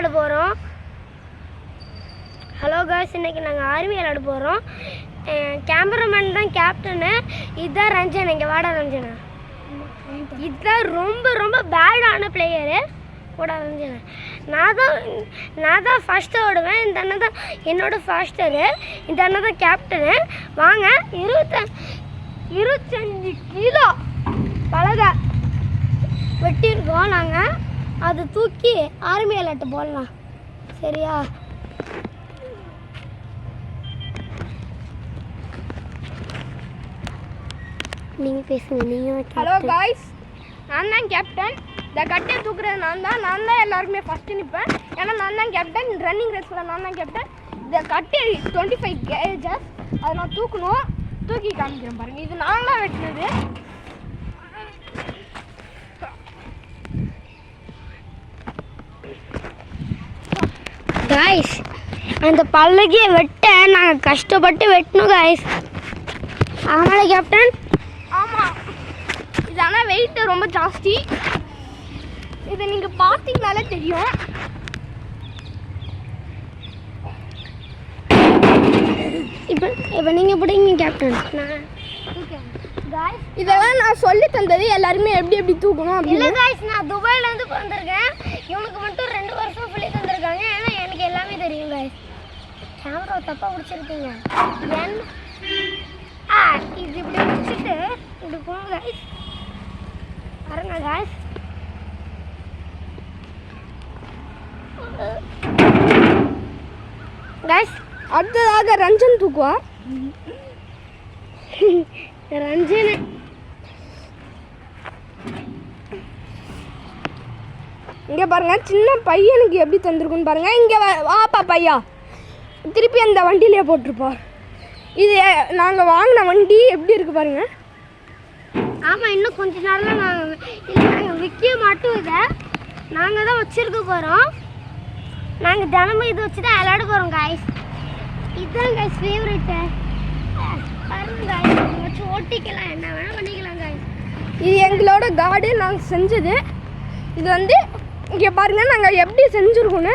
விளையாட போகிறோம். Hello guys, இன்றைக்கி நாங்கள் ஆர்மி விளையாட போகிறோம். கேமராமேன் தான் கேப்டனு. இதுதான் ரஞ்சன். இங்கே வாடா ரஞ்சனா. இதுதான் ரொம்ப ரொம்ப பேடான பிளேயரு. கூட ரஞ்சனா. நான் தான் ஃபஸ்ட்டு ஓடுவேன். இந்த அண்ணன் தான் என்னோட ஃபாஸ்டரு. இந்த அண்ணன் தான் கேப்டனு. வாங்க, 25 கிலோ பலகை வெட்டியிருக்கோம் நாங்கள். அதை தூக்கி ஆர்மி விளையாட்டு போடலாம். சரியா? நீங்கள் பேசுங்க. நீங்கள் ஹலோ காய்ஸ், நான் தான் கேப்டன். இந்த கட்டையை தூக்குறது நான் தான் எல்லாருக்குமே ஃபஸ்ட்டு நிற்பேன். ஏன்னா நான் தான் கேப்டன். ரன்னிங் ரேஸில் நான் தான் கேப்டன். இந்த கட்டை 25 kgs அதை நான் தூக்கணும். தூக்கி காமிக்கிறேன் பாருங்கள். இது நான் தான் வெட்டினது. காய்ஸ், அந்த பல்லகையை வெட்ட நாங்கள் கஷ்டப்பட்டு வெட்டணும் காய்ஸ். அதனால் கேப்டன். ஆமாம், இது ஆனால் வெயிட்டு ரொம்ப ஜாஸ்தி. இதை நீங்கள் பார்த்தீங்கனாலே தெரியும். இப்போ நீங்கள் பிடிங்க கேப்டன். இதெல்லாம் நான் சொல்லி தந்தது எல்லாருமே எப்படி தூக்கணும். இல்லை காய்ஸ், நான் துபாயிலேருந்து வந்திருக்கேன். இவனுக்கு மட்டும் 2 வருஷம் சொல்லி தந்திருக்காங்க. ஏன்னா எனக்கு எல்லாமே தெரியும் காய்ஸ். கேமரா தப்பாக பிடிச்சிருக்கீங்க. இது இப்படி பிடிச்சிட்டு இப்படி போங்க காய்ஸ். பாருங்க காய்ஸ். காய்ஸ், அடுத்ததாக ரஞ்சன் தூக்குவா. ரஞ்சன் இங்கே பாருங்க, சின்ன பையனுக்கு எப்படி தந்திருக்குன்னு பாருங்க. இங்கே வாப்பா பையா, திருப்பி அந்த வண்டியிலே போட்டிருப்போம். இது நாங்கள் வாங்கின வண்டி எப்படி இருக்கு பாருங்க. ஆமாம், இன்னும் கொஞ்ச நாளில் நாங்கள் விற்க மாட்டோம். இதை நாங்கள் தான் வச்சுருக்க போகிறோம். நாங்கள் தினமும் இது வச்சு தான் விளையாட போகிறோம் காய்ஸ். இதுதான் காய்ஸ் ஃபேவரெட்டு. பாருங்க காய்ஸ், வச்சு ஓட்டிக்கலாம், என்ன வேணால் பண்ணிக்கலாம் காய்ஸ். இது எங்களோட கார்டு நாங்கள் செஞ்சது. இது வந்து இங்கே பாருங்கள் நாங்கள் எப்படி செஞ்சுருக்கோன்னு.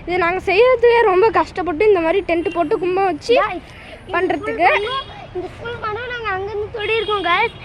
இது நாங்கள் செய்கிறதுக்கே ரொம்ப கஷ்டப்பட்டு இந்த மாதிரி டென்ட் போட்டு கும்ப வச்சு பண்ணுறதுக்கு. இந்த ஸ்கூல் பண்ணால் நாங்கள் அங்கேருந்து தொடி இருக்கோம் காய்ஸ்.